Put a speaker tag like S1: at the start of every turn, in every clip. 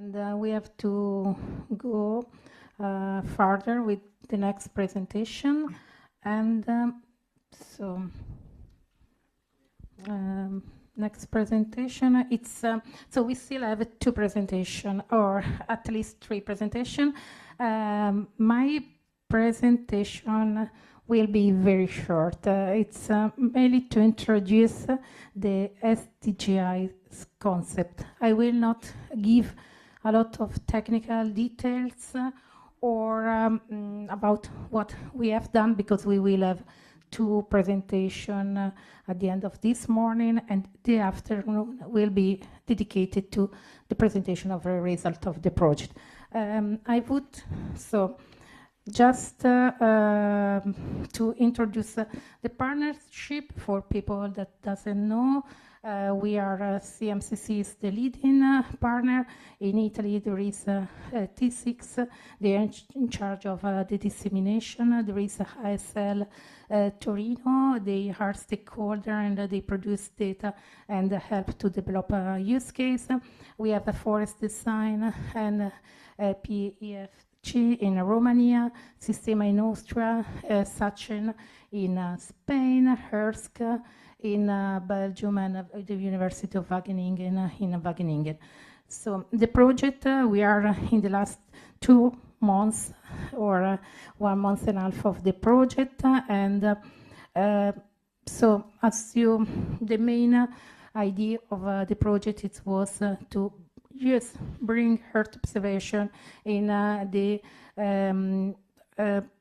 S1: And we have to go further with the next presentation. And next presentation, it's so we still have two presentations, or at least three presentations. My presentation will be very short. It's mainly to introduce the SDGs concept. I will not give a lot of technical details or about what we have done, because we will have two presentations at the end of this morning, and the afternoon will be dedicated to the presentation of the result of the project. I would just to introduce the partnership for people that doesn't know. We are CMCC is the leading partner. In Italy, there is T6. They are in charge of the dissemination. There is ASL Torino. They are stakeholder and they produce data and help to develop a use case. We have a forest design and PEFC in Romania, Sistema in Austria, SATCEN in Spain, EARSC in Belgium, and the University of Wageningen in Wageningen. So the project, we are in the last 2 months or 1 month and a half of the project, and so as you, the main idea of the project, it was to bring Earth observation in the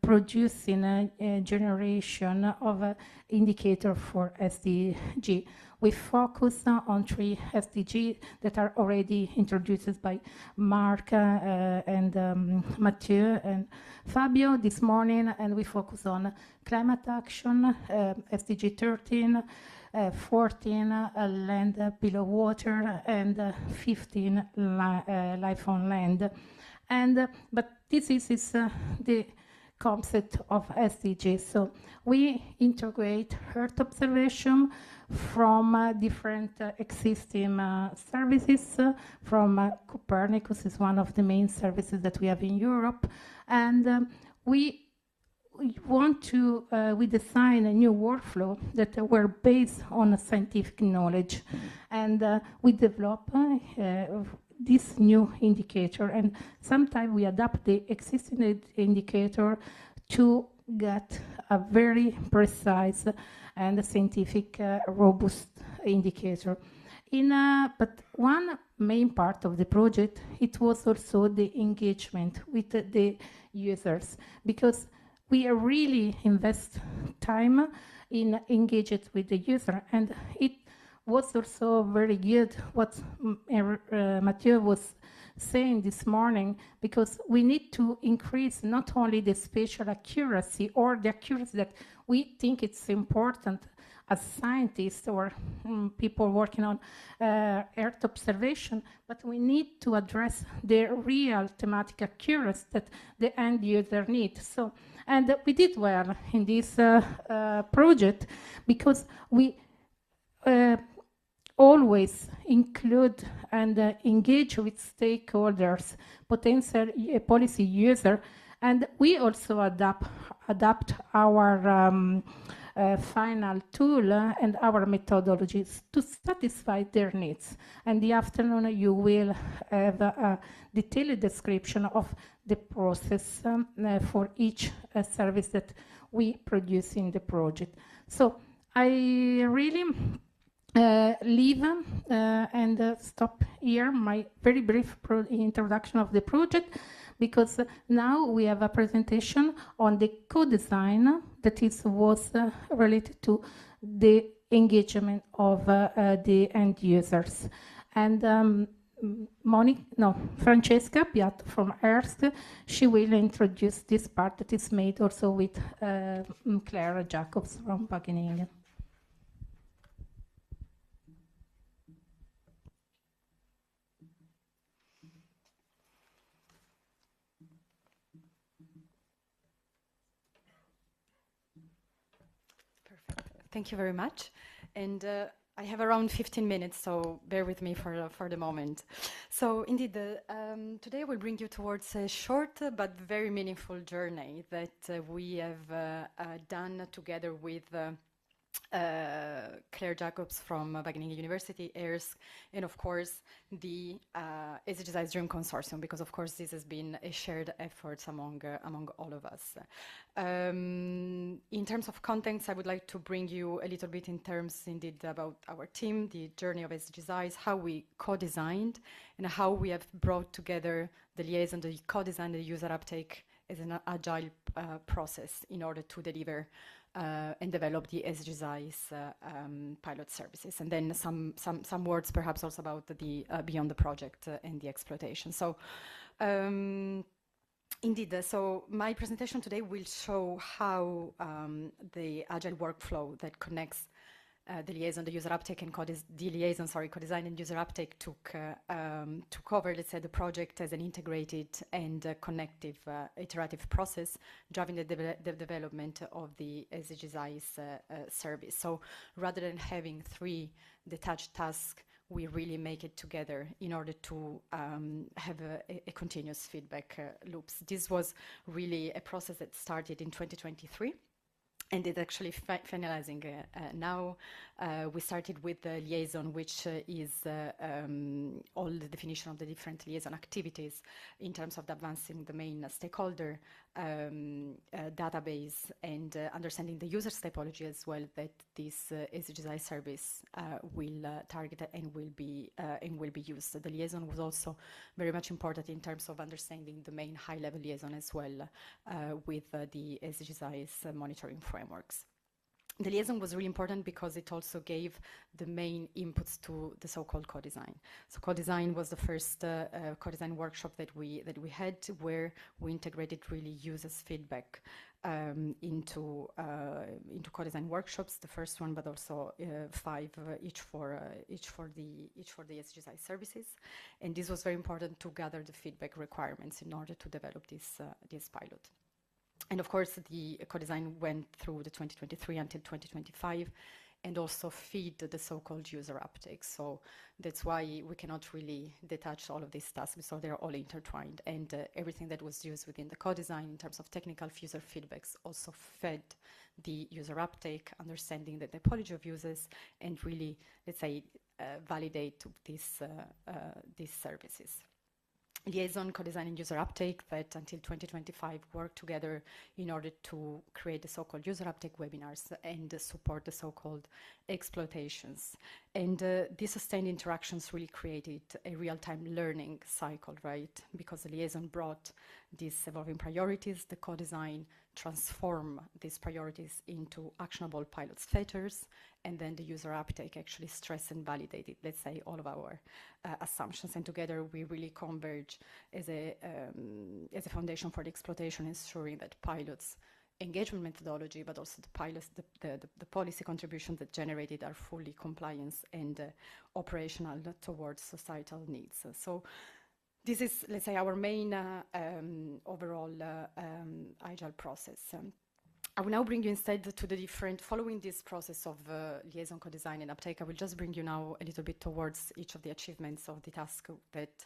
S1: producing a generation of indicator for SDG. We focus on 3 SDG that are already introduced by Mark and Mathieu and Fabio this morning, and we focus on climate action, SDG 13, 14 land below water, and 15 life on land. And but this is the concept of SDGs. So we integrate Earth observation from different existing services. From Copernicus is one of the main services that we have in Europe, and we want to we design a new workflow that were based on scientific knowledge, and we develop this new indicator, and sometimes we adapt the existing indicator to get a very precise and scientific robust indicator. But one main part of the project, it was also the engagement with the users, because we really invest time in engaging with the user, and it was also very good what Mathieu was saying this morning, because we need to increase not only the spatial accuracy or the accuracy that we think it's important as scientists or people working on Earth observation, but we need to address the real thematic accuracy that the end user needs. So, and we did well in this project, because we always include and engage with stakeholders, potential policy user, and we also adapt our final tool and our methodologies to satisfy their needs. And the afternoon you will have a detailed description of the process for each service that we produce in the project. So I really leave and stop here my very brief introduction of the project, because now we have a presentation on the co-design that was related to the engagement of the end users. And Francesca Piatto from EARSC, she will introduce this part that is made also with Claire Jacobs from Wageningen.
S2: Thank you very much. And I have around 15 minutes, so bear with me for the moment. So indeed, today I will bring you towards a short but very meaningful journey that we have done together with Claire Jacobs from Wageningen University, EARSC, and of course the SDGs-EYES Dream Consortium, because of course this has been a shared effort among all of us. In terms of contents, I would like to bring you a little bit in terms indeed about our team, the journey of SDGs-EYES, how we co-designed, and how we have brought together the liaison, the co-design, the user uptake as an agile process in order to deliver and develop the SDGs-EYES pilot services. And then some words perhaps also about the beyond the project and the exploitation. So indeed, so my presentation today will show how the agile workflow that connects the liaison, the user uptake, and co-design and user uptake took to cover, let's say, the project as an integrated and connective, iterative process, driving the development of the SDGs-EYES service. So rather than having 3 detached tasks, we really make it together in order to have a continuous feedback loops. This was really a process that started in 2023. And it's actually finalizing now. We started with the liaison, which is all the definition of the different liaison activities in terms of advancing the main stakeholder database and understanding the user's typology as well, that this SDGs service will target and will be used. The liaison was also very much important in terms of understanding the main high-level liaison as well with the SDGs monitoring frameworks. The liaison was really important because it also gave the main inputs to the so-called co-design. So co-design was the first co-design workshop that we had, where we integrated really users' feedback into co-design workshops. The first one, but also 5 each for the SDGs services. And this was very important to gather the feedback requirements in order to develop this pilot. And of course, the co-design went through the 2023 until 2025, and also feed the so-called user uptake. So that's why we cannot really detach all of these tasks, so they're all intertwined. And everything that was used within the co-design in terms of technical user feedbacks also fed the user uptake, understanding the typology of users, and really, let's say, validate these services. Liaison, co-design, and user uptake that until 2025 work together in order to create the so-called user uptake webinars and support the so-called exploitations. And these sustained interactions really created a real-time learning cycle, right? Because the liaison brought these evolving priorities, the co-design transform these priorities into actionable pilot features, and then the user uptake actually stress and validated, let's say, all of our assumptions. And together we really converge as a foundation for the exploitation, ensuring that pilots engagement methodology, but also the pilots, the policy contributions that generated are fully compliant and operational towards societal needs. So this is, let's say, our main overall agile process. I will now bring you instead to the different, following this process of liaison, co-design, and uptake, I will just bring you now a little bit towards each of the achievements of the task that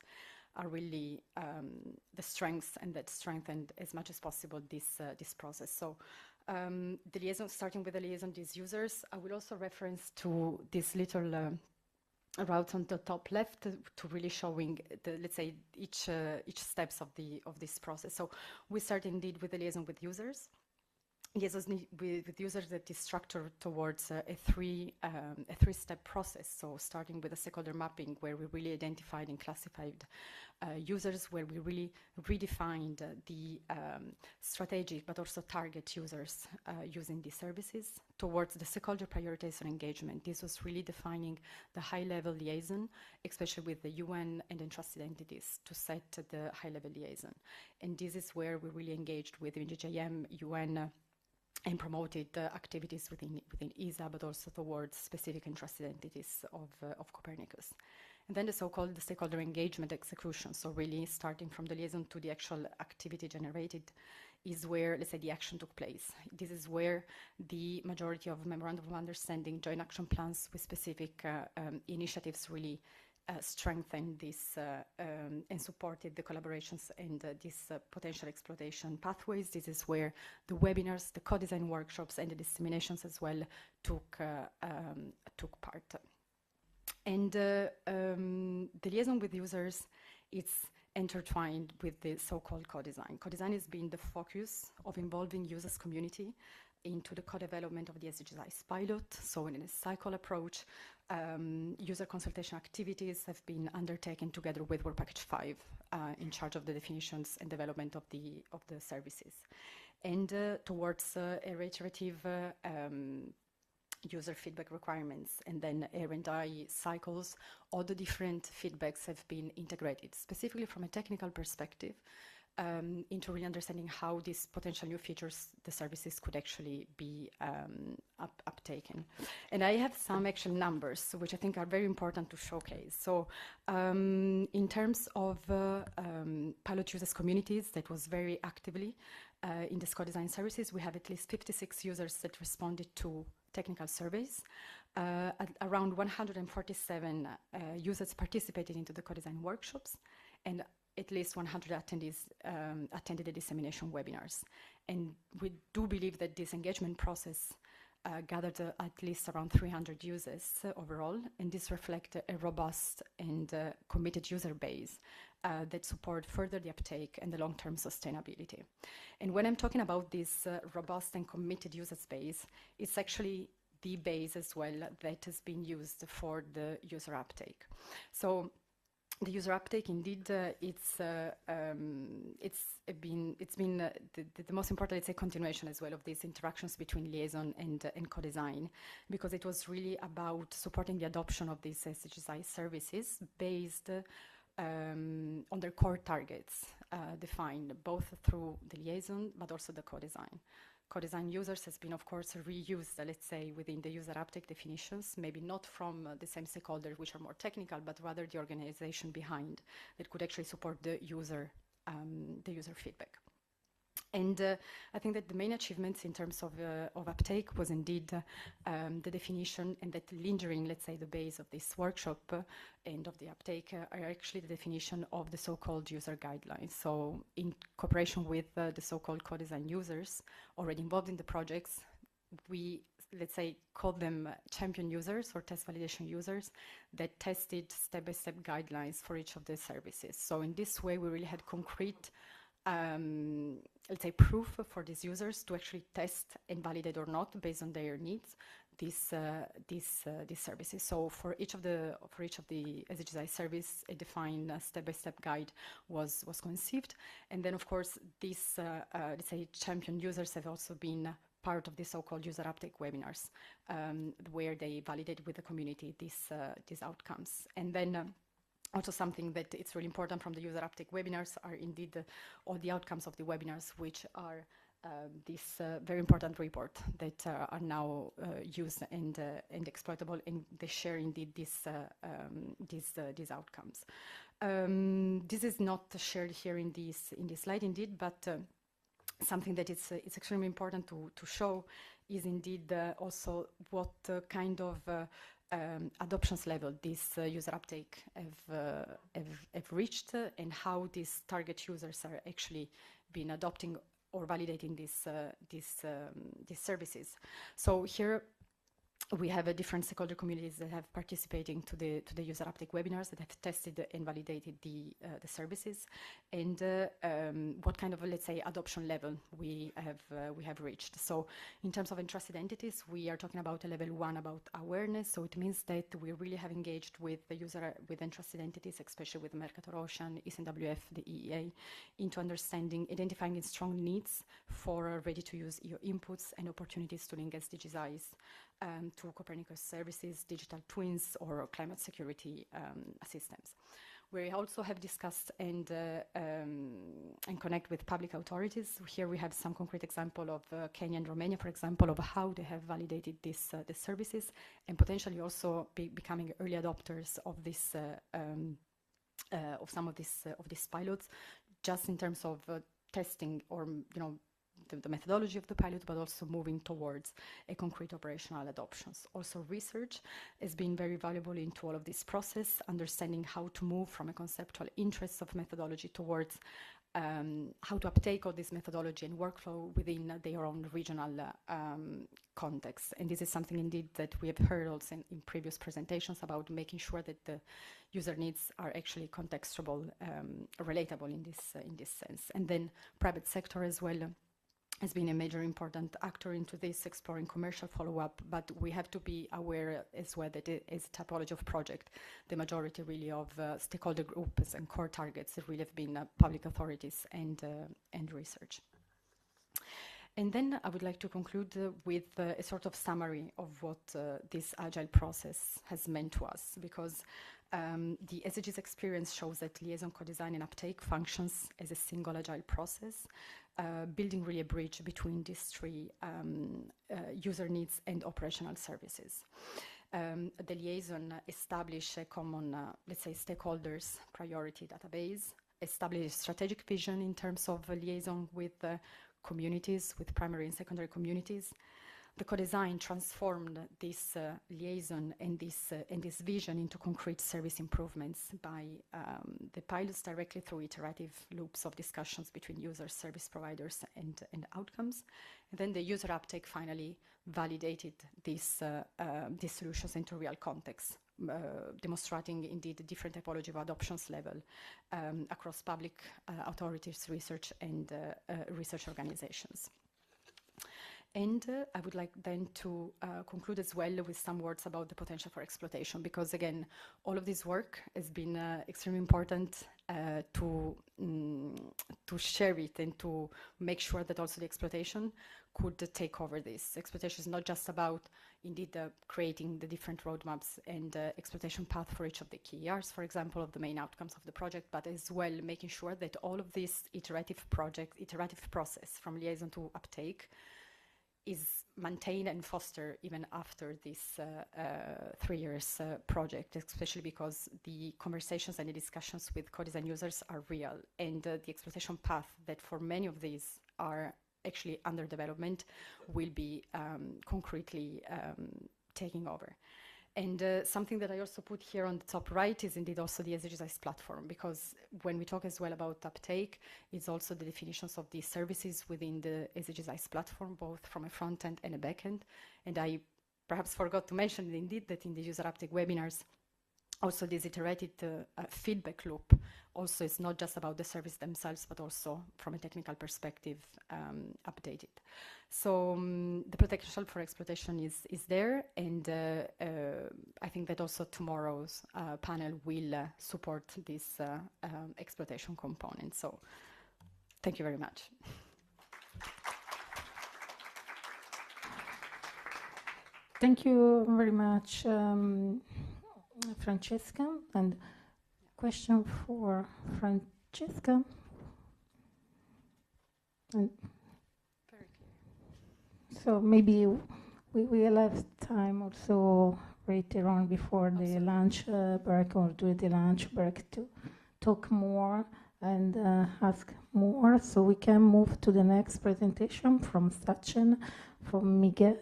S2: are really the strengths, and that strengthened as much as possible this process. So the liaison, starting with the liaison, these users, I will also reference to this little route on the top left to really showing the, let's say, each steps of this process. So we start indeed with the liaison with users. Liaisons with users that is structured towards a three-step process. So starting with a stakeholder mapping, where we really identified and classified users, where we really redefined the strategic but also target users using these services, towards the stakeholder prioritization engagement. This was really defining the high-level liaison, especially with the UN and entrusted entities, to set the high-level liaison. And this is where we really engaged with UNGJM, UN, and promoted activities within ESA, but also towards specific entrusted entities of Copernicus. And then the so-called stakeholder engagement execution, so really starting from the liaison to the actual activity generated is where, let's say, the action took place. This is where the majority of memorandum of understanding, joint action plans with specific initiatives really strengthened this and supported the collaborations and these potential exploitation pathways. This is where the webinars, the co-design workshops, and the disseminations as well took part. And the liaison with users, it's intertwined with the so-called co-design. Co-design has been the focus of involving users community into the co-development of the SDGs pilot. So in a cycle approach, user consultation activities have been undertaken together with Work Package 5 in charge of the definitions and development of the services. And towards iterative user feedback requirements and then R&I cycles, all the different feedbacks have been integrated, specifically from a technical perspective, into really understanding how these potential new features, the services could actually be uptaken. And I have some actual numbers, which I think are very important to showcase. So in terms of pilot users communities that was very actively in the co-design services, we have at least 56 users that responded to technical surveys. Around 147 users participated into the co-design workshops, and at least 100 attendees attended the dissemination webinars. And we do believe that this engagement process gathered at least around 300 users overall, and this reflects a robust and committed user base that support further the uptake and the long-term sustainability. And when I'm talking about this robust and committed user base, it's actually the base as well that has been used for the user uptake. So the user uptake, indeed, it's been the most important, let's say, continuation as well of these interactions between liaison and co-design, because it was really about supporting the adoption of these SDGs services based on their core targets defined both through the liaison but also the co-design. Co-design users has been, of course, reused, let's say, within the user uptake definitions, maybe not from the same stakeholders, which are more technical, but rather the organization behind that could actually support the user feedback. And I think that the main achievements in terms of uptake was indeed the definition, and that lingering, let's say, the base of this workshop and of the uptake are actually the definition of the so-called user guidelines. So in cooperation with the so-called co-design users already involved in the projects, we, let's say, call them champion users or test validation users that tested step-by-step guidelines for each of the services. So in this way, we really had concrete let's say, proof for these users to actually test and validate or not, based on their needs, these services. So for each of the SDGs service, a defined step-by-step guide was conceived, and then of course these let's say champion users have also been part of the so-called user uptake webinars, where they validate with the community these outcomes, and then. Also something that it's really important from the user uptake webinars are indeed all the outcomes of the webinars, which are this very important report that are now used and exploitable, and they share indeed these outcomes. This is not shared here in this slide indeed, but something that it's extremely important to show is indeed also what kind of adoptions level this user uptake have reached, and how these target users are actually been adopting or validating these services. So here we have different stakeholder communities that have participating to the user uptake webinars, that have tested and validated the services, and what kind of, let's say, adoption level we have reached. So in terms of entrusted entities, we are talking about a level 1 about awareness. So it means that we really have engaged with the with entrusted entities, especially with Mercator Ocean, ECWF, the EEA, into understanding, identifying strong needs for ready-to-use EU inputs and opportunities to link SDGs to Copernicus services, digital twins, or climate security assistance. We also have discussed and connect with public authorities. Here we have some concrete example of Kenya and Romania, for example, of how they have validated these services, and potentially also becoming early adopters of this of some of these pilots, just in terms of testing or the methodology of the pilot, but also moving towards a concrete operational adoptions. Also, research has been very valuable into all of this process, understanding how to move from a conceptual interest of methodology towards how to uptake all this methodology and workflow within their own regional context. And this is something indeed that we have heard also in previous presentations about making sure that the user needs are actually contextual, relatable in this sense. And then private sector as well has been a major important actor into this, exploring commercial follow-up, but we have to be aware as well that it is a typology of project. The majority really of stakeholder groups and core targets that really have been public authorities and research. And then I would like to conclude with a sort of summary of what this agile process has meant to us, because the SDGs experience shows that liaison, co-design and uptake functions as a single agile process, building really a bridge between these three user needs and operational services. The liaison establish a common, let's say, stakeholders priority database, establish a strategic vision in terms of liaison with communities, with primary and secondary communities. The co-design transformed this liaison and this vision into concrete service improvements by the pilots directly through iterative loops of discussions between users, service providers, and outcomes. And then the user uptake finally validated these solutions into real context, demonstrating indeed the different typology of adoptions level across public authorities, research, and research organizations. And I would like then to conclude as well with some words about the potential for exploitation, because again, all of this work has been extremely important to share it and to make sure that also the exploitation could take over this. Exploitation is not just about indeed creating the different roadmaps and exploitation path for each of the key EARs, for example, of the main outcomes of the project, but as well making sure that all of this iterative process from liaison to uptake is maintained and fostered even after this 3 years project, especially because the conversations and the discussions with co-design users are real, and the exploitation path that for many of these are actually under development will be concretely taking over. And something that I also put here on the top right is indeed also the SDGs-EYES platform, because when we talk as well about uptake, it's also the definitions of the services within the SDGs-EYES platform, both from a front end and a back end. And I perhaps forgot to mention indeed that in the user uptake webinars, also this iterated feedback loop also is not just about the service themselves, but also from a technical perspective updated. So the potential for exploitation is there, and I think that also tomorrow's panel will support this exploitation component. So thank you very much.
S1: Thank you very much, Francesca. And question for Francesca. And
S2: very clear.
S1: So maybe we will have time also later on before the lunch break or during the lunch break to talk more and ask more. So we can move to the next presentation from SATCEN, from Miguel.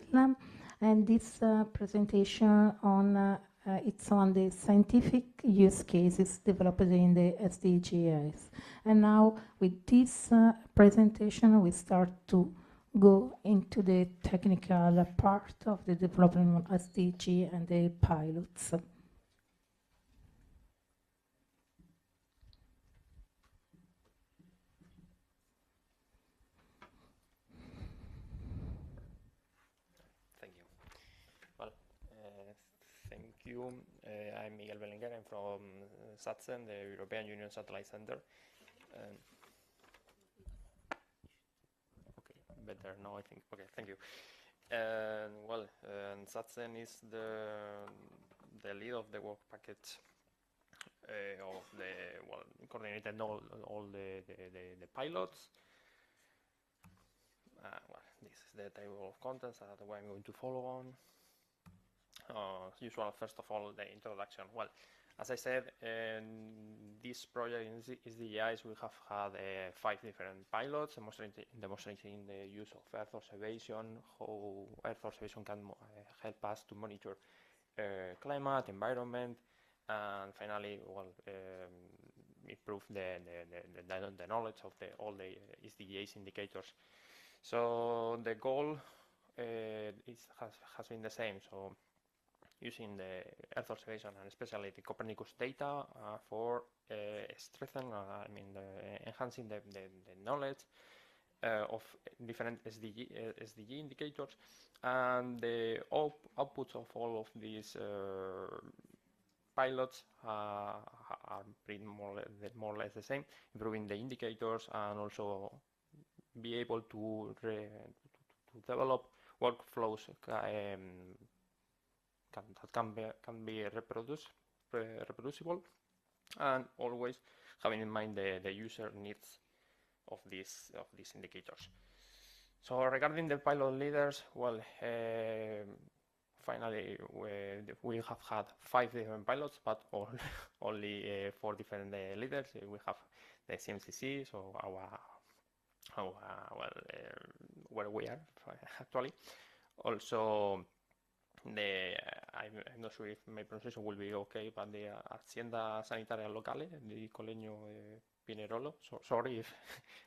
S1: And this presentation on it's on the scientific use cases developed in the SDGs. And now with this presentation, we start to go into the technical part of the development of SDG and the pilots.
S3: Thank you. I'm Miguel Belenguer. I'm from SATCEN, the European Union Satellite Center. Okay, better now, I think. Okay, thank you. Well, SATCEN is the lead of the work package of the coordinated all the pilots. Well, this is the table of contents that I'm going to follow on. Usual, first of all, the introduction. Well, As I said, in this project in SDGs, we have had 5 different pilots demonstrating the use of Earth observation, how Earth observation can help us to monitor climate, environment, and finally, improve the knowledge of all the SDGs indicators. So the goal has been the same. So using the Earth observation and especially the Copernicus data for enhancing the knowledge of different SDG indicators, and the outputs of all of these pilots are pretty more or less the same, improving the indicators and also be able to develop workflows that can be reproducible, and always having in mind the user needs of these indicators. So regarding the pilot leaders, finally we have had 5 different pilots, but only 4 different leaders. We have the CMCC, so where we are actually. Also, I'm not sure if my pronunciation will be okay, but the Hacienda Sanitaria Locale di Colegno Pinerolo. So sorry if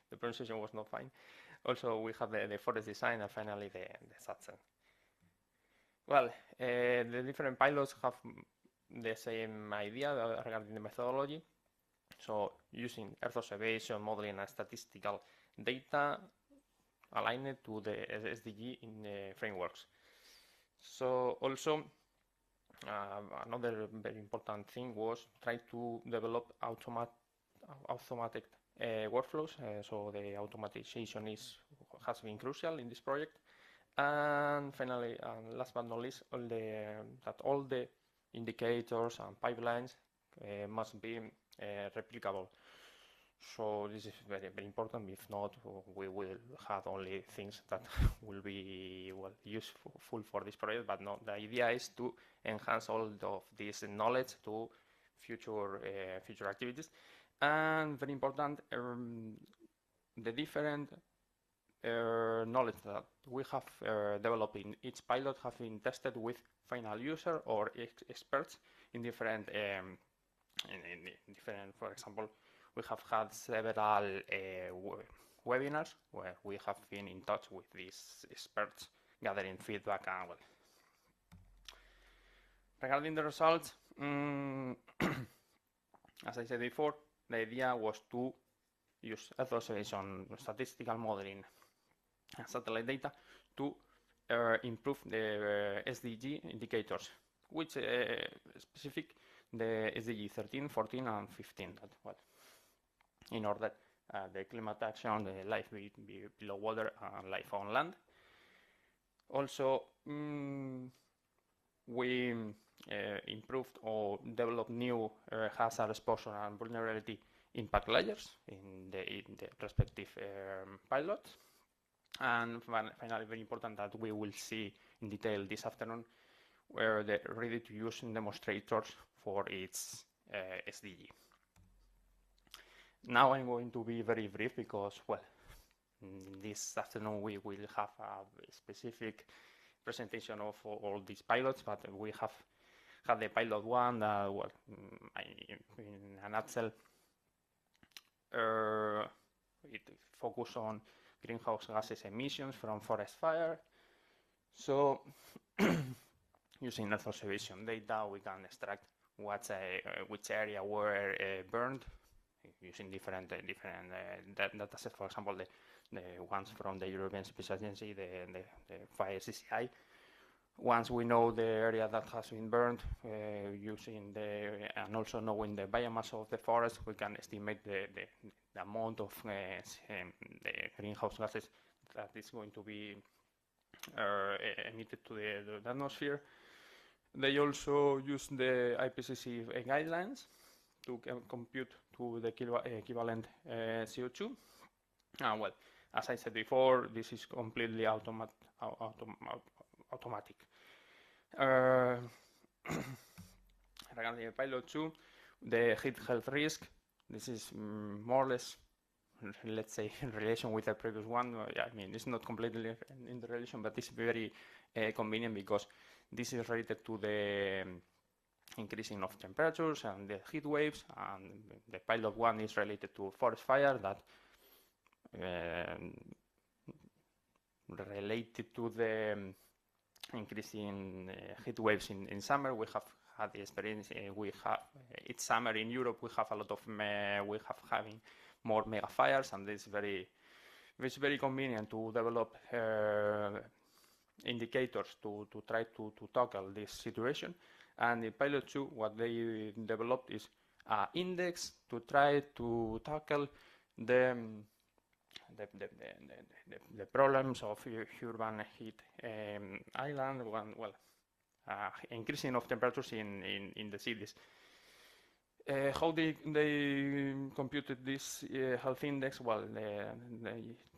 S3: the pronunciation was not fine. Also, we have the forest design, and finally the SATCEN. Well, the different pilots have the same idea regarding the methodology. So using Earth observation, modeling, and statistical data aligned to the SDG in frameworks. So also another very important thing was try to develop automatic workflows. So the automatization has been crucial in this project. And finally, last but not least, all the indicators and pipelines must be replicable. So this is very, very important. If not, we will have only things that will be useful for this project. But no, the idea is to enhance all of this knowledge to future activities. And very important, the different knowledge that we have developed in each pilot have been tested with final user or experts in different, for example, we have had several webinars where we have been in touch with these experts, gathering feedback. And regarding the results, as I said before, the idea was to use Earth observation, statistical modeling, and satellite data to improve the SDG indicators, which specific the SDG 13, 14, and 15. In order the climate action, the life below water, and life on land. Also, we improved or developed new hazard exposure and vulnerability impact layers in the respective pilots. And finally, very important that we will see in detail this afternoon were the ready-to-use demonstrators for its SDG. Now I'm going to be very brief because, this afternoon we will have a specific presentation of all these pilots, but we have had the pilot one that, in a nutshell, it focused on greenhouse gases emissions from forest fire. So, using Earth observation data, we can extract which area were burned, using different data sets. For example, the ones from the European Space Agency, the fire CCI. Once we know the area that has been burned, and also knowing the biomass of the forest, we can estimate the amount of the greenhouse gases that is going to be emitted to the atmosphere. They also use the IPCC guidelines to compute to the equivalent CO2. As I said before, this is completely automatic. regarding the pilot 2, the heat health risk, this is more or less, let's say, in relation with the previous one. I mean, it's not completely in the relation, but it's very convenient because this is related to the increasing of temperatures and the heat waves, and the pilot 1 is related to forest fire that related to the increasing heat waves in summer. We have had the experience. It's summer in Europe. We have a lot of having more mega fires, and it's very convenient to develop indicators to try to tackle this situation. And in pilot 2, what they developed is an index to try to tackle the problems of urban heat island, increasing of temperatures in the cities. How they computed this health index? Well,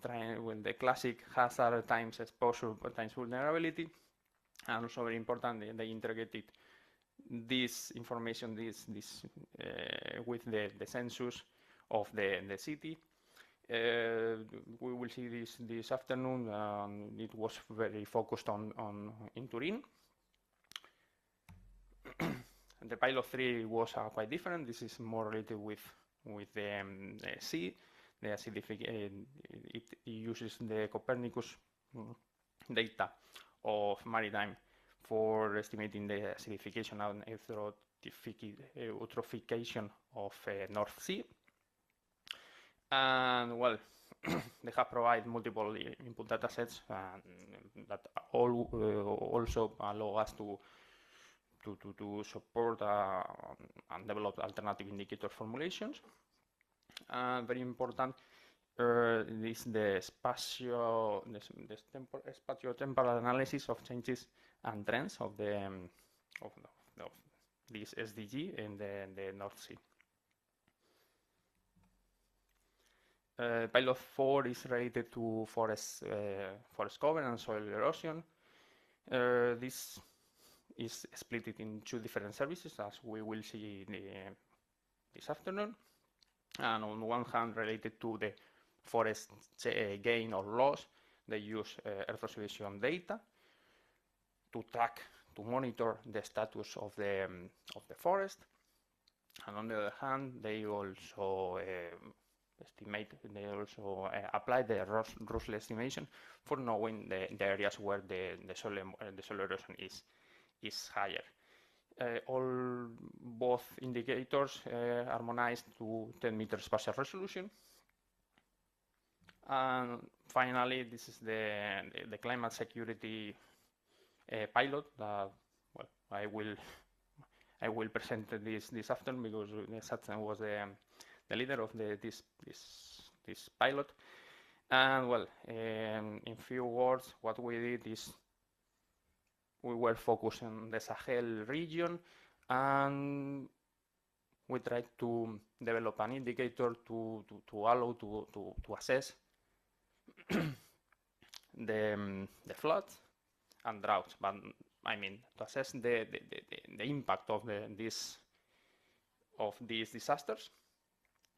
S3: the classic hazard times exposure times vulnerability, and also very important, they integrated this information with the census of the city. We will see this afternoon. It was very focused in Turin. The pilot 3 was quite different. This is more related with the sea. The acidification, it uses the Copernicus data of maritime for estimating the acidification and eutrophication of North Sea. And well, they have provided multiple input data sets that also allow us to support and develop alternative indicator formulations. Very important is the spatio-temporal analysis of changes and trends of this SDG in the North Sea. Pilot 4 is related to forest cover and soil erosion. This is split in 2 different services, as we will see this afternoon. And on one hand, related to the forest gain or loss, they use Earth observation data to track, to monitor the status of the forest. And on the other hand, they also apply the Russell estimation for knowing the areas where the soil erosion is higher. Both indicators harmonized to 10 meters spatial resolution. And finally, this is the climate security pilot that I will present this afternoon, because SATCEN was the leader of this pilot. And well, in few words, what we did is we were focused on the Sahel region, and we tried to develop an indicator to allow to assess the floods and droughts. But I mean, to assess the impact of these disasters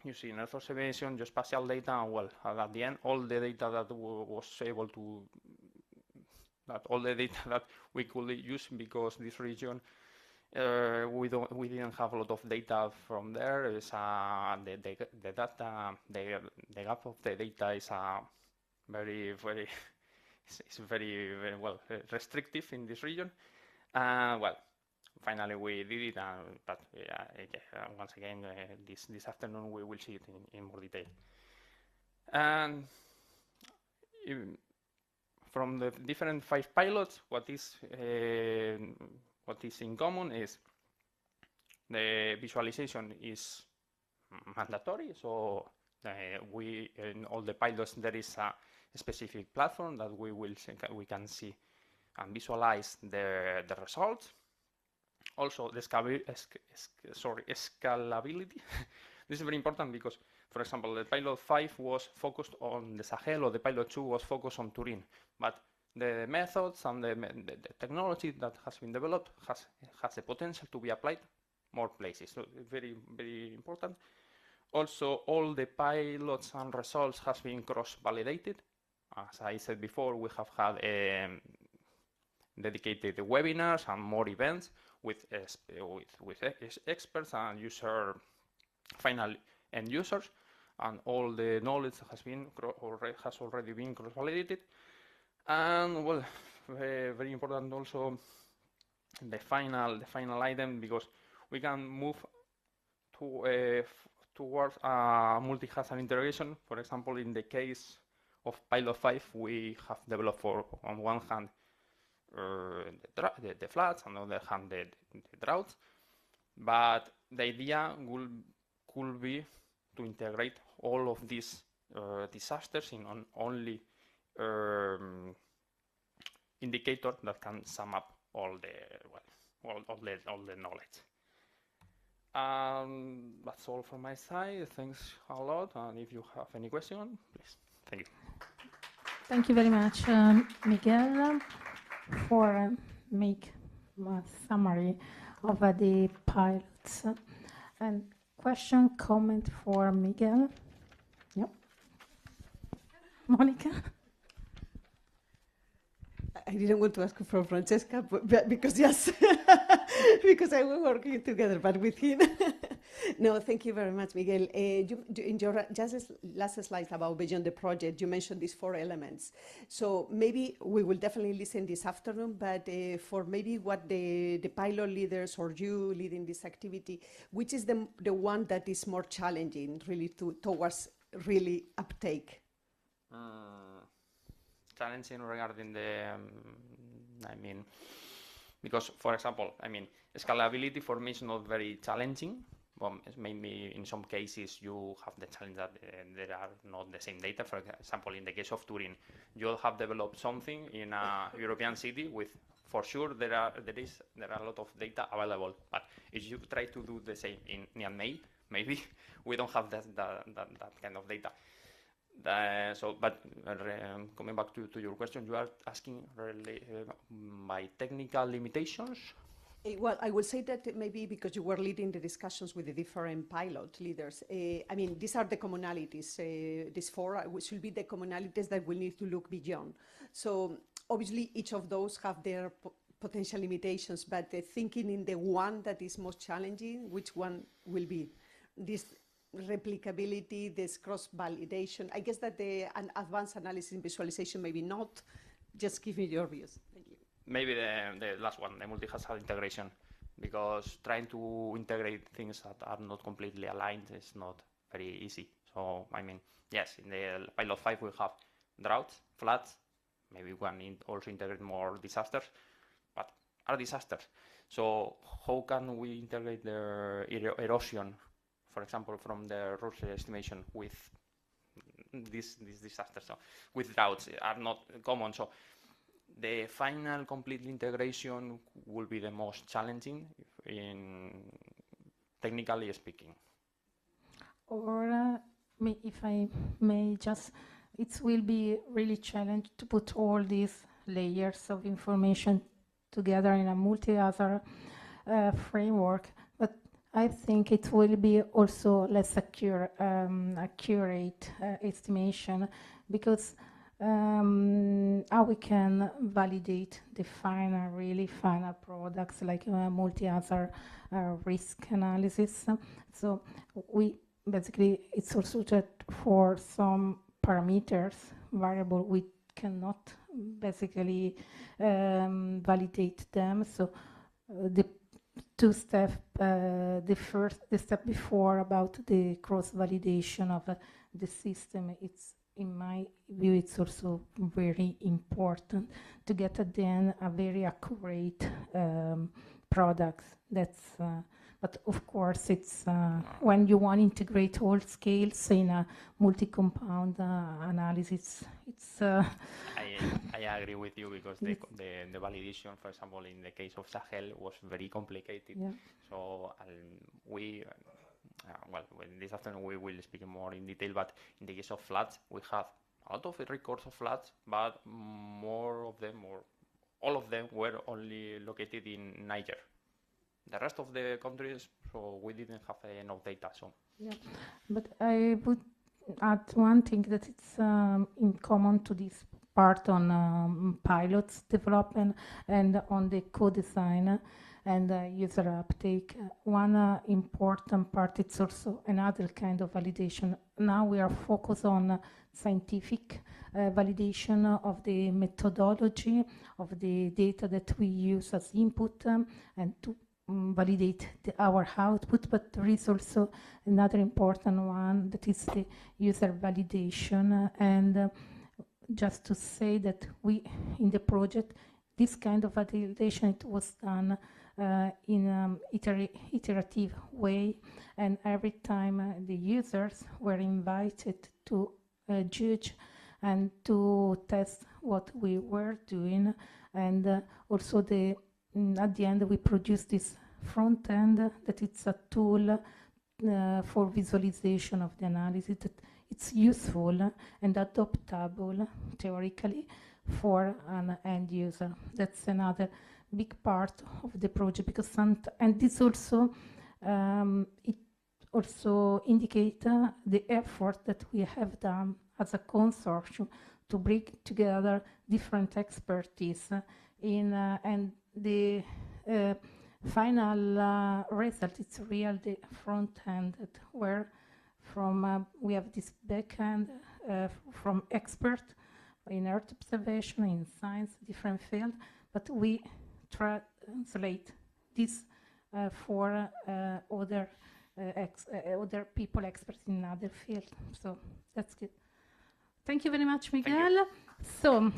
S3: using Earth observation, geospatial data, and well, at the end, all the data that all the data that we could use, because this region we didn't have a lot of data from there. Is the gap of the data is very well restrictive in this region. Well, finally we did it, but once again, this afternoon we will see it in more detail. And from the different 5 pilots, what is in common is the visualization is mandatory. So in all the pilots there is a specific platform that we can see and visualize the results. Also, the scalability. This is very important because, for example, the pilot 5 was focused on the Sahel, or the pilot 2 was focused on Turin. But the methods and the technology that has been developed has the potential to be applied more places. So very, very important. Also, all the pilots and results has been cross-validated. As I said before, we have had dedicated webinars and more events with experts and final end users, and all the knowledge has already been cross-validated. And well, very important also the final item, because we can move towards multi-hazard integration. For example, in the case of Pilot 5, we have developed on one hand the floods, and on the other hand the droughts. But the idea could be to integrate all of these disasters in an only indicator that can sum up all the knowledge. That's all from my side. Thanks a lot. And if you have any question, please. Thank you.
S1: Thank you very much, Miguel, for make a summary of the pilots. And question, comment for Miguel? Yep. Monica?
S4: I didn't want to ask for Francesca, but because yes, because I was working together, but with him. No, thank you very much, Miguel. In your just last slide about Beyond the Project, you mentioned these 4 elements. So maybe we will definitely listen this afternoon, but for maybe what the pilot leaders or you leading this activity, which is the one that is more challenging really towards really uptake?
S3: Challenging regarding the, because, for example, scalability for me is not very challenging. Maybe in some cases you have the challenge that there are not the same data. For example, in the case of Turin, you have developed something in a European city with, for sure, there are a lot of data available. But if you try to do the same in Niamey, maybe we don't have that kind of data. Coming back to your question, you are asking really by technical limitations?
S4: Well, I will say that maybe because you were leading the discussions with the different pilot leaders. These are the commonalities. These 4 should be the commonalities that we need to look beyond. So obviously each of those have their potential limitations, but thinking in the one that is most challenging, which one will be? This replicability, this cross-validation. I guess that an advanced analysis and visualization, maybe not. Just give me your views. Thank you.
S3: Maybe the last one, the multi-hazard integration, because trying to integrate things that are not completely aligned is not very easy. So, yes, in the Pilot 5 we have droughts, floods, maybe we can also integrate more disasters, but are disasters. So how can we integrate the erosion, for example, from the root estimation with these disasters? So with droughts are not common. So the final complete integration will be the most challenging, technically speaking.
S1: Or if I may just, it will be really challenging to put all these layers of information together in a multi-hazard framework. But I think it will be also less accurate estimation, because how we can validate the final products like multi-hazard risk analysis. So basically it's also that for some parameters, variable, we cannot basically validate them. So the two-step, the step before about the cross-validation of the system, it's, in my view, it's also very important to get at the end a very accurate product. That's, but of course, it's when you want to integrate all scales in a multi-compound analysis, it's.
S3: I agree with you, because the validation, for example, in the case of Sahel was very complicated. Yeah. So this afternoon we will speak more in detail, but in the case of floods, we have a lot of records of floods, but more of them, or all of them, were only located in Niger. The rest of the countries,
S5: so we didn't have enough data. So
S1: Yeah, but I would add one thing that it's in common to this part on pilots development and on the co-design and user uptake. One important part, it's also another kind of validation. Now we are focused on scientific validation of the methodology of the data that we use as input and to validate our output, but there is also another important one that is the user validation. And just to say that we, in the project, this kind of validation, it was done in an iterative way, and every time the users were invited to judge and to test what we were doing, and also the at the end we produced this front end that it's a tool for visualization of the analysis, that it's useful and adoptable theoretically for an end user. That's another big part of the project, because and this also it also indicates the effort that we have done as a consortium to bring together different expertise in and the final result is real the front end, where from we have this back end from expert in earth observation, in science, different field, but we translate this for other people experts in other field. So that's good. Thank you very much, Miguel. So